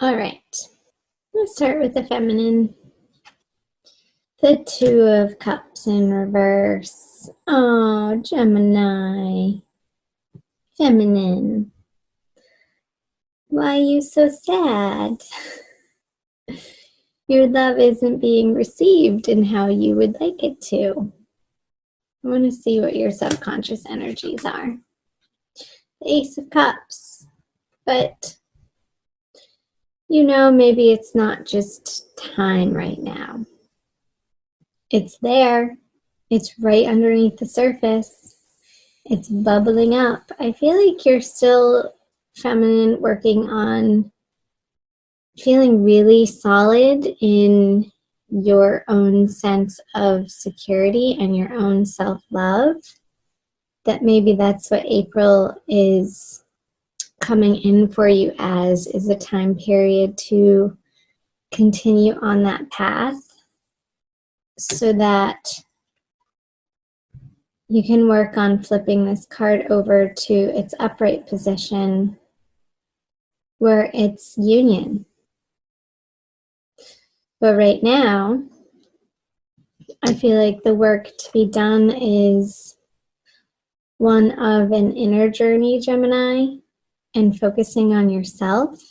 All right, let's start with the feminine. The Two of Cups in reverse. Oh, Gemini. Feminine. Why are you so sad? Your love isn't being received in how you would like it to. I want to see what your subconscious energies are. The Ace of Cups. But, maybe it's not just time right now. It's there. It's right underneath the surface. It's bubbling up. I feel like you're still feminine, working on feeling really solid in your own sense of security and your own self-love. That maybe that's what April is coming in for you as, is a time period to continue on that path so that you can work on flipping this card over to its upright position where it's union. But right now, I feel like the work to be done is one of an inner journey, Gemini, and focusing on yourself.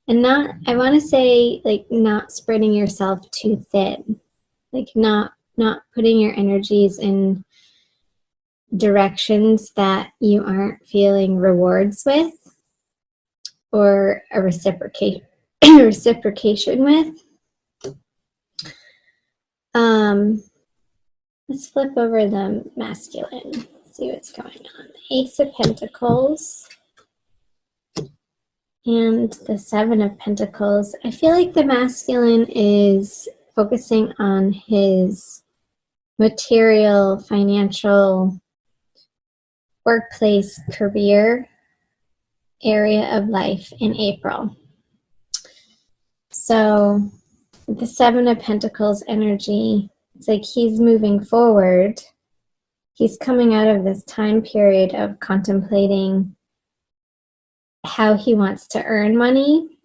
And I want to say, not spreading yourself too thin. Not putting your energies in directions that you aren't feeling rewards with or a reciprocation with. Let's flip over the masculine, see what's going on. The Ace of Pentacles and the Seven of Pentacles. I feel like the masculine is focusing on his material, financial, workplace, career area of life in April. So the Seven of Pentacles energy, it's like he's moving forward. He's coming out of this time period of contemplating how he wants to earn money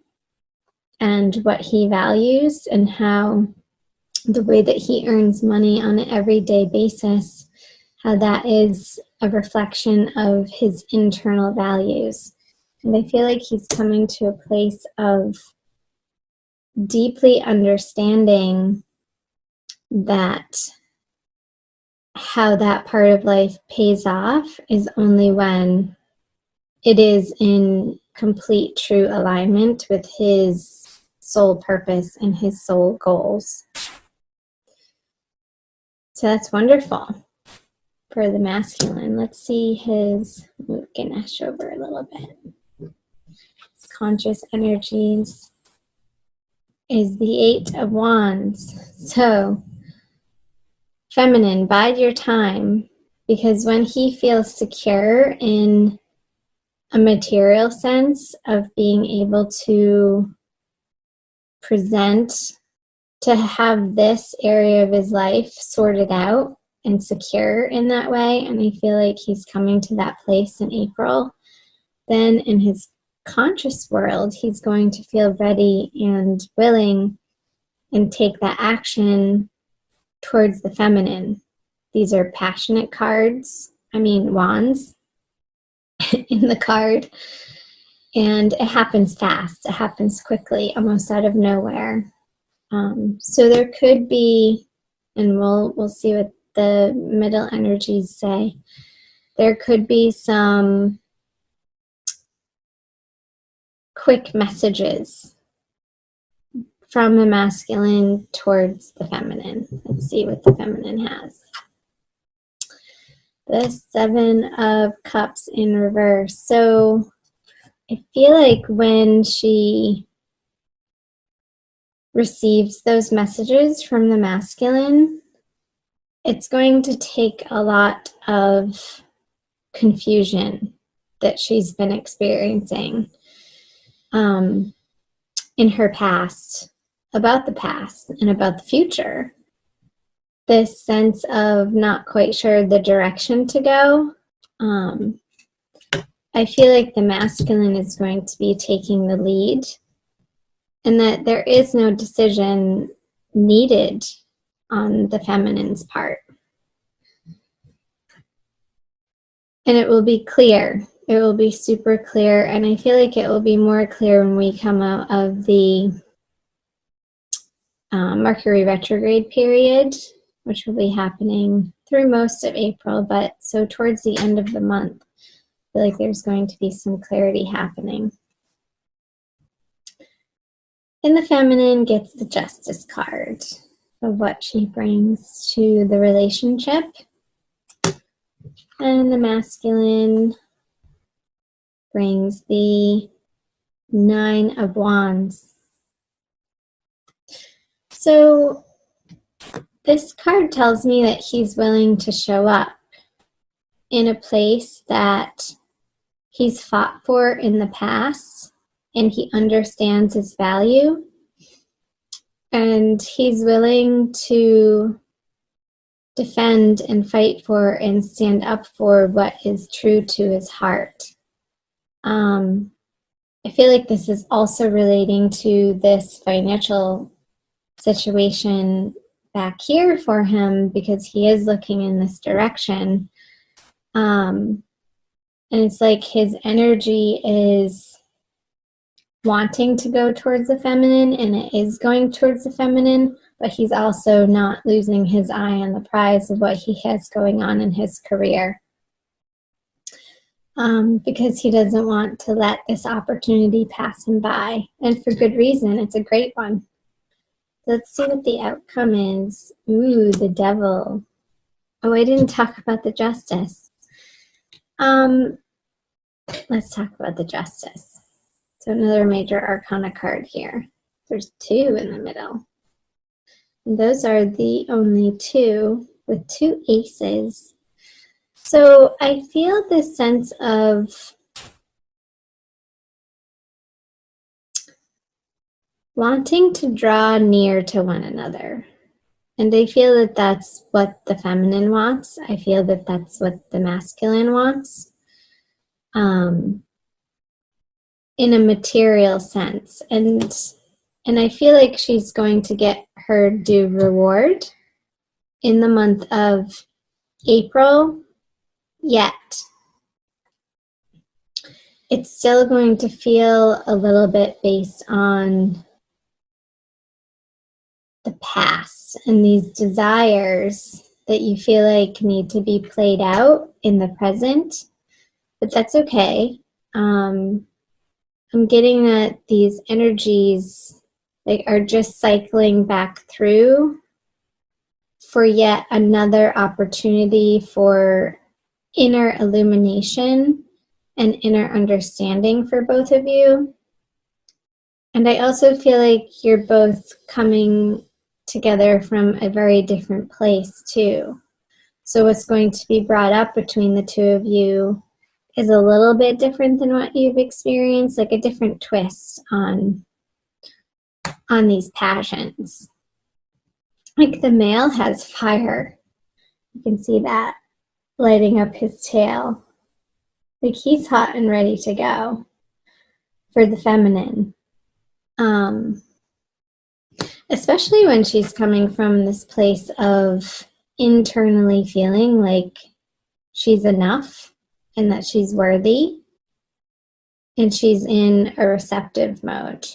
and what he values, and how the way that he earns money on an everyday basis, how that is a reflection of his internal values. And I feel like he's coming to a place of deeply understanding that how that part of life pays off is only when it is in complete true alignment with his soul purpose and his soul goals. So that's wonderful for the masculine. Let's see his, move Ganesh over a little bit. His conscious energies is the Eight of Wands. So, feminine, bide your time, because when he feels secure in a material sense of being able to present, to have this area of his life sorted out and secure in that way, and I feel like he's coming to that place in April, then in his conscious world, he's going to feel ready and willing and take that action towards the feminine. These are passionate cards, wands in the card, and it happens fast, it happens quickly, almost out of nowhere. So there could be, and we'll see what the middle energies say, there could be some quick messages from the masculine towards the feminine. Let's see what the feminine has. The Seven of Cups in reverse. So I feel like when she receives those messages from the masculine, it's going to take a lot of confusion that she's been experiencing in her past, about the past and about the future. This sense of not quite sure the direction to go. I feel like the masculine is going to be taking the lead and that there is no decision needed on the feminine's part. And it will be clear. It will be super clear, and I feel like it will be more clear when we come out of the Mercury retrograde period, which will be happening through most of April, but so towards the end of the month, I feel like there's going to be some clarity happening. And the feminine gets the Justice card of what she brings to the relationship. And the masculine brings the Nine of Wands. So this card tells me that he's willing to show up in a place that he's fought for in the past, and he understands his value, and he's willing to defend and fight for and stand up for what is true to his heart. I feel like this is also relating to this financial situation back here for him, because he is looking in this direction. And it's like his energy is wanting to go towards the feminine, and it is going towards the feminine, but he's also not losing his eye on the prize of what he has going on in his career. Because he doesn't want to let this opportunity pass him by. And for good reason, it's a great one. Let's see what the outcome is. Ooh, the Devil. Oh, I didn't talk about the Justice. Let's talk about the Justice. So another major arcana card here. There's two in the middle. And those are the only two with two aces. So I feel this sense of wanting to draw near to one another. And I feel that that's what the feminine wants. I feel that that's what the masculine wants. In a material sense. And I feel like she's going to get her due reward in the month of April. Yet it's still going to feel a little bit based on the past and these desires that you feel like need to be played out in the present, but that's okay. I'm getting that these energies are just cycling back through for yet another opportunity for inner illumination and inner understanding for both of you. And I also feel like you're both coming together from a very different place too. So what's going to be brought up between the two of you is a little bit different than what you've experienced, like a different twist on these passions. Like the male has fire. You can see that lighting up his tail. Like he's hot and ready to go. For the feminine. Especially when she's coming from this place of internally feeling like she's enough and that she's worthy, and she's in a receptive mode.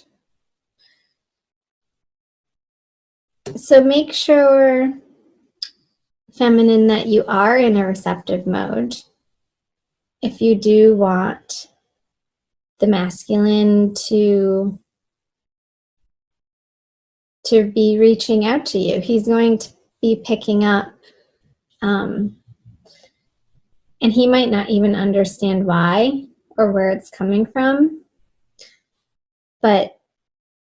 So make sure, feminine, that you are in a receptive mode if you do want the masculine to be reaching out to you. He's going to be picking up, and he might not even understand why or where it's coming from, but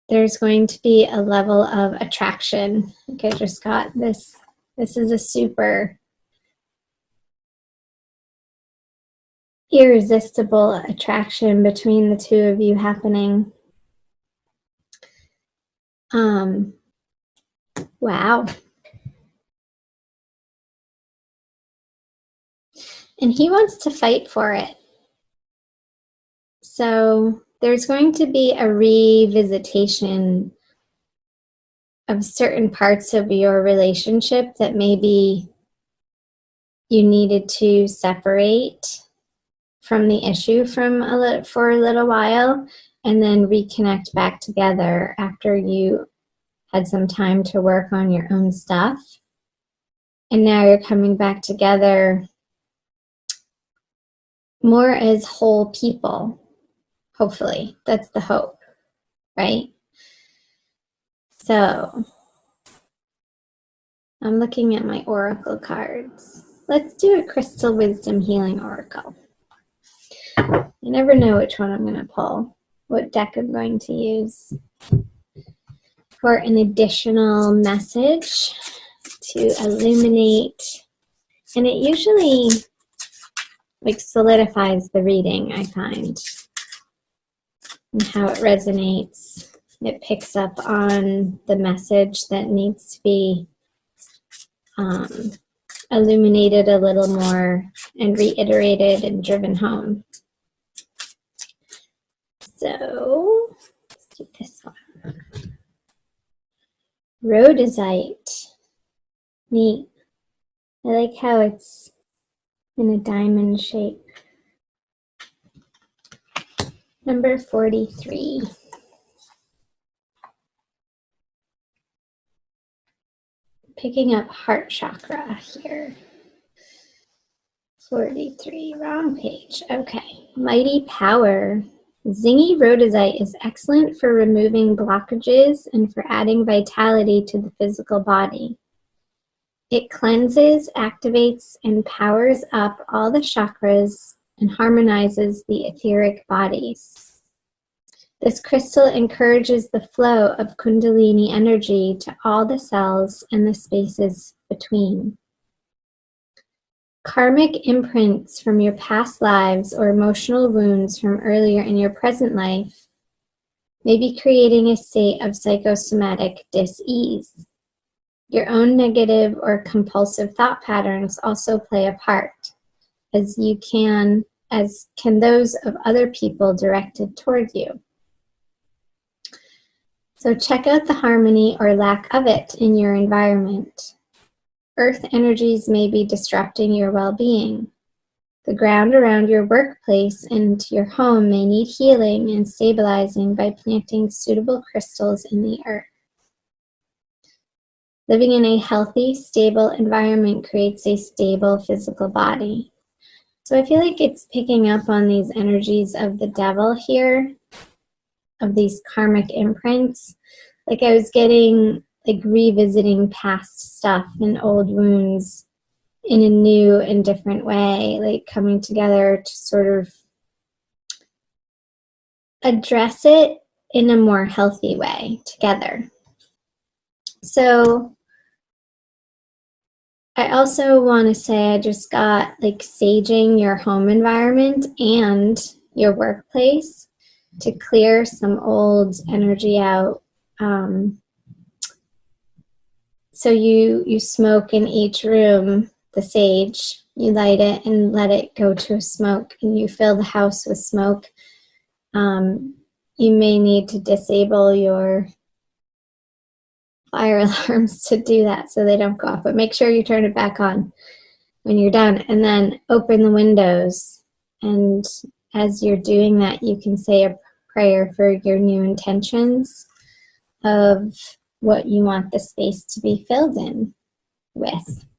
there's going to be a level of attraction. Like I just got this. This is a super irresistible attraction between the two of you happening. Wow. And he wants to fight for it. So there's going to be a revisitation of certain parts of your relationship that maybe you needed to separate from the issue for a little while, and then reconnect back together after you had some time to work on your own stuff. And now you're coming back together more as whole people, hopefully. That's the hope, right? So I'm looking at my oracle cards. Let's do a crystal wisdom healing oracle. I never know which one I'm going to pull, what deck I'm going to use for an additional message to illuminate. And it usually like solidifies the reading, I find, and how it resonates. It picks up on the message that needs to be illuminated a little more and reiterated and driven home. So let's do this one. Rhodozite. Neat. I like how it's in a diamond shape. Number 43. Picking up heart chakra here. 43, wrong page. Okay. Mighty power. Zingy rhodozite is excellent for removing blockages and for adding vitality to the physical body. It cleanses, activates, and powers up all the chakras and harmonizes the etheric bodies. This crystal encourages the flow of Kundalini energy to all the cells and the spaces between. Karmic imprints from your past lives or emotional wounds from earlier in your present life may be creating a state of psychosomatic dis-ease. Your own negative or compulsive thought patterns also play a part, as can those of other people directed toward you. So check out the harmony or lack of it in your environment. Earth energies may be disrupting your well-being. The ground around your workplace and your home may need healing and stabilizing by planting suitable crystals in the earth. Living in a healthy, stable environment creates a stable physical body. So I feel like it's picking up on these energies of the devil here, of these karmic imprints. Like I was getting like revisiting past stuff and old wounds in a new and different way, like coming together to sort of address it in a more healthy way together. So I also want to say I just got like saging your home environment and your workplace to clear some old energy out. So you smoke in each room, the sage, you light it and let it go to a smoke, and you fill the house with smoke. You may need to disable your fire alarms to do that so they don't go off, but make sure you turn it back on when you're done, and then open the windows. And as you're doing that, you can say a prayer for your new intentions of what you want the space to be filled in with.